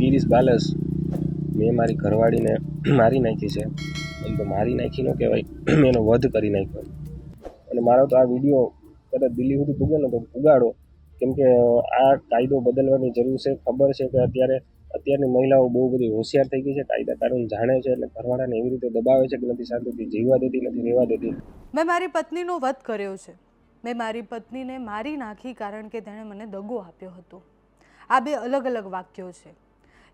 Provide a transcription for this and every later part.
ગિરીશ બાલસ મેં મારી ઘરવાળીને મારી નાખી છે. એમ તો મારી નાખી ન કહેવાય, મેં એનો વધ કરી નાખ્યો. અને મારો તો આ વિડીયો કદાચ દિલ્હી સુધી પૂગે ને તો પુગાડો, કેમ કે આ કાયદો બદલવાની જરૂર છે. ખબર છે કે અત્યારની મહિલાઓ બહુ બધી હોશિયાર થઈ ગઈ છે, કાયદા કાનૂન જાણે છે, એટલે ઘરવાળાને એવી રીતે દબાવે છે કે નથી શાંતિથી જીવવા દેતી, નથી રહેવા દેતી. મેં મારી પત્નીનો વધ કર્યો છે. મેં મારી પત્નીને મારી નાખી કારણ કે તેણે મને દગો આપ્યો હતો. આ બે અલગ અલગ વાક્યો છે.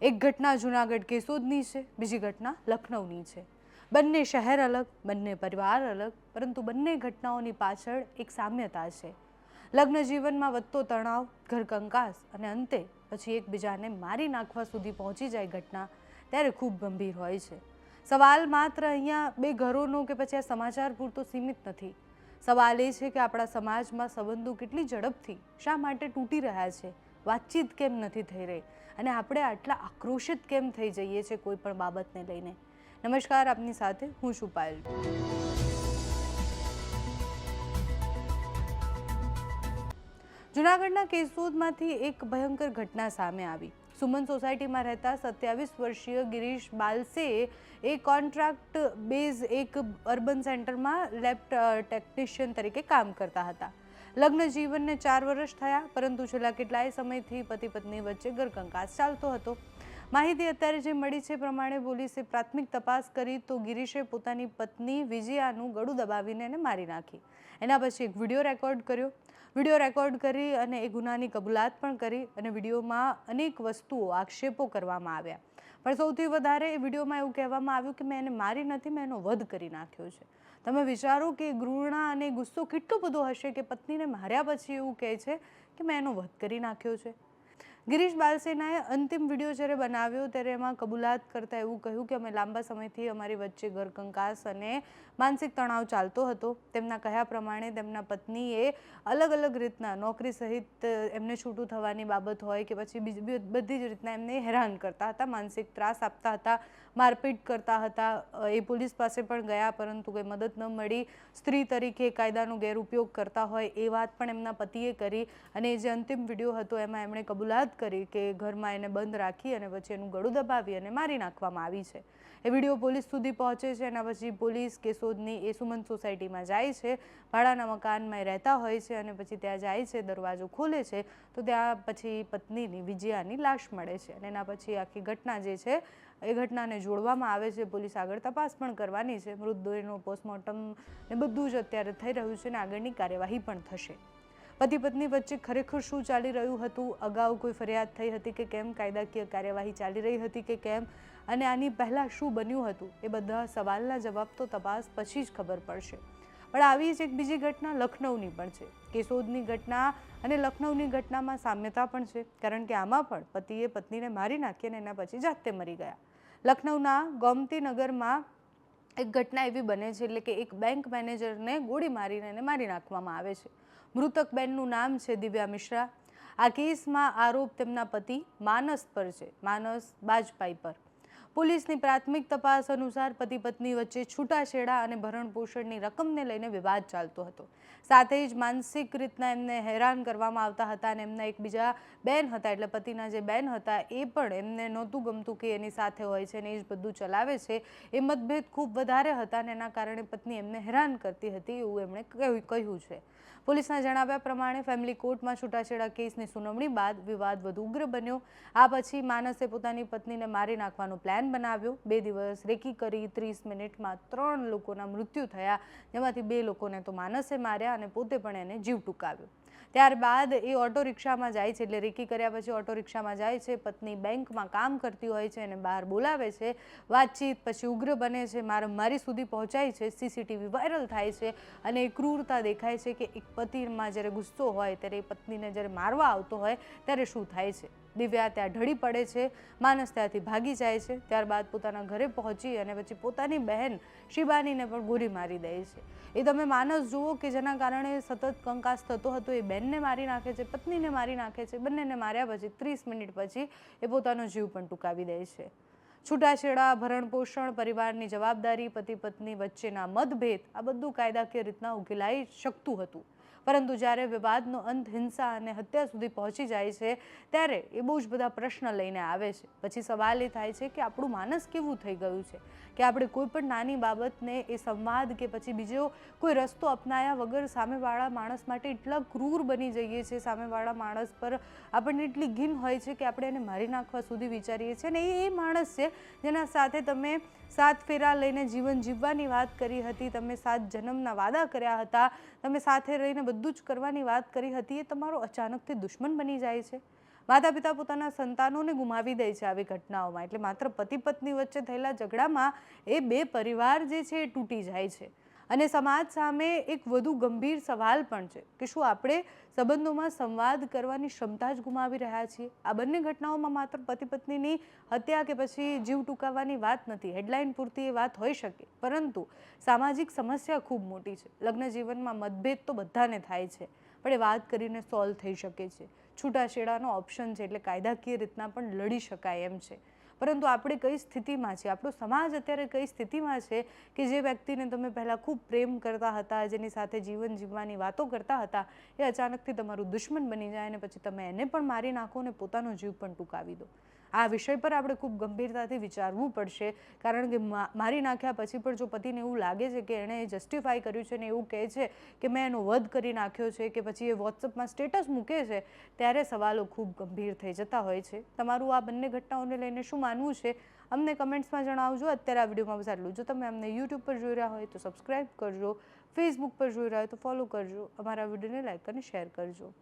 એક ઘટના જૂનાગઢ કેશોદની છે, બીજી ઘટના લખનૌની છે. બંને શહેર અલગ, બંને પરિવાર અલગ, પરંતુ બંને ઘટનાઓની પાછળ એક સામ્યતા છે. લગ્ન જીવનમાં વધતો તણાવ, ઘર કંકાસ અને અંતે પછી એકબીજાને મારી નાખવા સુધી પહોંચી જાય ઘટના, ત્યારે ખૂબ ગંભીર હોય છે. સવાલ માત્ર અહીંયા બે ઘરોનો કે પછી આ સમાચાર પૂરતો સીમિત નથી. સવાલ એ છે કે આપણા સમાજમાં સંબંધો કેટલી ઝડપથી શા માટે તૂટી રહ્યા છે, વાતચીત કેમ નથી થઈ રહી, અને આપણે આટલા આક્રોશિત કેમ થઈ જઈએ છીએ કોઈ પણ બાબતને લઈને. નમસ્કાર, આપની સાથે હું છું પાયલ. જૂનાગઢના કેશોદમાંથી એક ભયંકર ઘટના સામે આવી. સુમન સોસાયટીમાં રહેતા 27 વર્ષીય ગિરીશ બાલસે કોન્ટ્રાક્ટ બેઝ એક અર્બન સેન્ટરમાં લેબ ટેકનિશિયન તરીકે કામ કરતા હતા. લગ્ન જીવનને 4 વર્ષ થયા, પરંતુ છેલ્લા કેટલાય સમયથી પતિ પત્ની વચ્ચે ઘરકંકાસ ચાલતો હતો. માહિતી અત્યારે જે મળી છે પ્રમાણે પોલીસે પ્રાથમિક તપાસ કરી તો ગિરીશે પોતાની પત્ની વિજયાનું ગળું દબાવીને એને મારી નાખી. એના પછી એક વિડીયો રેકોર્ડ કરી અને એ ગુનાની કબૂલાત પણ કરી, અને વિડીયોમાં અનેક વસ્તુઓ, આક્ષેપો કરવામાં આવ્યા. પણ સૌથી વધારે એ વિડીયોમાં એવું કહેવામાં આવ્યું કે મેં એને મારી નથી, મેં એનો વધ કરી નાખ્યો છે. તમે વિચારો કે ઘૃણા અને ગુસ્સો કેટલો બધો હશે કે પત્નીને માર્યા પછી એવું કહે છે કે મેં એનો વધ કરી નાખ્યો છે. ગિરીશ બાલસેનાએ અંતિમ વિડીયો જ્યારે બનાવ્યો ત્યારે એમાં કબૂલાત કરતા એવું કહ્યું કે અમે લાંબા સમયથી અમારી વચ્ચે ઘરકંકાસ અને માનસિક તણાવ ચાલતો હતો. તેમના કહ્યા પ્રમાણે તેમના પત્નીએ અલગ અલગ રીતના નોકરી સહિત એમને છૂટું થવાની બાબત હોય કે પછી બીજી બધી જ રીતના એમને હેરાન કરતા હતા, માનસિક ત્રાસ આપતા હતા, મારપીટ કરતા હતા. એ પોલીસ પાસે પણ ગયા પરંતુ કોઈ મદદ ન મળી. સ્ત્રી તરીકે કાયદાનો ગેરઉપયોગ કરતા હોય એ વાત પણ એમના પતિએ કરી, અને જે અંતિમ વિડીયો હતો એમાં એમણે કબૂલાત કરી કે ઘરમાં એને બંધ રાખી અને પછી એનું ગળું દબાવી અને મારી નાખવામાં આવી છે. એ વિડીયો પોલીસ સુધી પહોંચે છે. એના પછી પોલીસ કેશોદની એ સુમન સોસાયટીમાં જાય છે. ભાડાના મકાનમાં એ રહેતા હોય છે અને પછી ત્યાં જાય છે, દરવાજો ખોલે છે તો ત્યાં પછી પત્નીની વિજયાની લાશ મળે છે. અને એના પછી આખી ઘટના જે છે એ ઘટનાને જોડવામાં આવે છે. પોલીસ આગળ તપાસ પણ કરવાની છે. મૃતદેહનો પોસ્ટમોર્ટમ ને બધું જ અત્યારે થઈ રહ્યું છે અને આગળની કાર્યવાહી પણ થશે. પતિ પત્ની વચ્ચે ખરેખર શું ચાલી રહ્યું હતું, અગાઉ કોઈ ફરિયાદ થઈ હતી કે કેમ, કાયદાકીય કાર્યવાહી ચાલી રહી હતી કે કેમ, અને આની પહેલાં શું બન્યું હતું, એ બધા સવાલના જવાબ તો તપાસ પછી જ ખબર પડશે. પણ આવી જ એક બીજી ઘટના લખનૌની પણ છે. કેશોદની ઘટના અને લખનૌની ઘટનામાં સામ્યતા પણ છે, કારણ કે આમાં પણ પતિએ પત્નીને મારી નાખી અને એના પછી જાતે મરી ગયા. લખનૌના ગોમતીનગરમાં એક ઘટના એવી બને છે, એટલે કે એક બેંક મેનેજરને ગોળી મારીને એને મારી નાખવામાં આવે છે. મૃતક બેનનું નામ છે દિવ્યા મિશ્રા. આ કેસમાં આરોપ તેમના પતિ માનસ પર છે, માનસ બાજપાઈ પર. પોલીસની પ્રાથમિક તપાસ અનુસાર પતિ પત્ની વચ્ચે છૂટાછેડા અને ભરણ પોષણની રકમને લઈને વિવાદ ચાલતો હતો. સાથે જ માનસિક રીતના એમને હેરાન કરવામાં આવતા હતા અને એમના એક બીજા બેન હતા, એટલે પતિના જે બેન હતા એ પણ એમને નહોતું ગમતું કે એની સાથે હોય છે અને એ જ બધું ચલાવે છે. એ મતભેદ ખૂબ વધારે હતા અને એના કારણે પત્ની એમને હેરાન કરતી હતી એવું એમણે કહ્યું છે. પોલીસના જણાવ્યા પ્રમાણે ફેમિલી કોર્ટમાં છૂટાછેડા કેસની સુનાવણી બાદ વિવાદ વધુ ઉગ્ર બન્યો. આ પછી માનસે પોતાની પત્નીને મારી નાખવાનો પ્લાન બનાવ્યો. 2 દિવસ રેકી કરી 30 મિનિટમાં 3 લોકોના મૃત્યુ થયા, જેમાંથી 2 લોકોને તો માનસે માર્યા અને પોતે પણ એને જીવ ટૂંકાવ્યો. ત્યારબાદ એ ઓટો રિક્ષામાં જાય છે, એટલે રેકી કર્યા પછી ઓટો રિક્ષામાં જાય છે. પત્ની બેંકમાં કામ કરતી હોય છે અને બહાર બોલાવે છે. વાતચીત પછી ઉગ્ર બને છે, મારામારી સુધી પહોંચાય છે. સીસીટીવી વાયરલ થાય છે અને એ ક્રૂરતા દેખાય છે કે એક પતિમાં જ્યારે ગુસ્સો હોય ત્યારે એ પત્નીને જ્યારે મારવા આવતો હોય ત્યારે શું થાય છે. દિવ્યા ત્યાં ઢળી પડે છે, માનસ ત્યાંથી ભાગી જાય છે. ત્યારબાદ પોતાના ઘરે પહોંચી અને પછી પોતાની બહેન શિબાનીને પણ ગોળી મારી દે છે. એ તમે માનસ જુઓ કે જેના કારણે સતત કંકાસ થતો હતો, એ બેનને મારી નાખે છે, પત્નીને મારી નાખે છે. બંનેને માર્યા પછી 30 મિનિટ પછી એ પોતાનો જીવ પણ ટૂંકાવી દે છે. છૂટાછેડા, ભરણ પોષણ, પરિવારની જવાબદારી, પતિ પત્ની વચ્ચેના મતભેદ, આ બધું કાયદાકીય રીતના ઉકેલાઈ શકતું હતું. પરંતુ જ્યારે વિવાદનો અંત હિંસા અને હત્યા સુધી પહોંચી જાય છે ત્યારે એ બહુ જ બધા પ્રશ્ન લઈને આવે છે. પછી સવાલ એ થાય છે કે આપણું માનસ કેવું થઈ ગયું છે કે આપણે કોઈ પણ નાની બાબતને એ સંવાદ કે પછી બીજો કોઈ રસ્તો અપનાયા વગર સામેવાળા માણસ માટે એટલા ક્રૂર બની જઈએ છીએ, સામેવાળા માણસ પર આપણને એટલી ઘીન હોય છે કે આપણે એને મારી નાખવા સુધી વિચારીએ છીએ. અને એ માણસ છે જેના સાથે તમે 7 ફેરા લઈને જીવન જીવવાની વાત કરી હતી, તમે 7 જન્મના વાદા કર્યા હતા, તમે સાથે રહીને બધું જ કરવાની વાત કરી હતી, એ તમારો અચાનકથી દુશ્મન બની જાય છે. માતા પિતા પોતાના સંતાનોને ગુમાવી દે છે આવી ઘટનાઓમાં. એટલે માત્ર પતિ પત્ની વચ્ચે થયેલા ઝઘડામાં એ 2 પરિવાર જે છે એ તૂટી જાય છે. અને સમાજ સામે એક વધુ ગંભીર સવાલ પણ છે કે શું આપણે સંબંધોમાં સંવાદ કરવાની ક્ષમતા જ ગુમાવી રહ્યા છીએ? આ બંને ઘટનાઓમાં માત્ર પતિ પત્નીની હત્યા કે પછી જીવ ટૂંકાવવાની વાત નથી. હેડલાઇન પૂરતી એ વાત હોઈ શકે, પરંતુ સામાજિક સમસ્યા ખૂબ મોટી છે. લગ્ન જીવનમાં મતભેદ તો બધાને થાય છે, પણ એ વાત કરીને સોલ્વ થઈ શકે છે. છૂટાછેડાનો ઓપ્શન છે, એટલે કાયદાકીય રીતના પણ લડી શકાય એમ છે. પરંતુ આપણે કઈ સ્થિતિમાં છીએ, આપણો સમાજ અત્યારે કઈ સ્થિતિમાં છે કે જે વ્યક્તિને તમે પહેલાં ખૂબ પ્રેમ કરતા હતા, જેની સાથે જીવન જીવવાની વાતો કરતા હતા, એ અચાનકથી તમારું દુશ્મન બની જાય અને પછી તમે એને પણ મારી નાખો અને પોતાનો જીવ પણ ટૂંકાવી દો. આ વિષય પર આપણે ખૂબ ગંભીરતાથી વિચારવું પડશે, કારણ કે મારી નાખ્યા પછી પણ જો પતિને એવું લાગે છે કે એણે જસ્ટિફાઈ કર્યું છે ને એવું કહે છે કે મેં એનો વધ કરી નાખ્યો છે કે પછી એ વોટ્સઅપમાં સ્ટેટસ મૂકે છે, ત્યારે સવાલો ખૂબ ગંભીર થઈ જતા હોય છે. તમારું આ બંને ઘટનાઓને લઈને શું માનવું છે અમને કમેન્ટ્સમાં જણાવજો. અત્યારે આ વિડીયોમાં બસ આટલું. જો તમે અમને યુટ્યુબ પર જોઈ રહ્યા હોય તો સબસ્ક્રાઈબ કરજો, ફેસબુક પર જોઈ રહ્યા હોય તો ફોલો કરજો, અમારા વિડીયોને લાઈક અને શેર કરજો.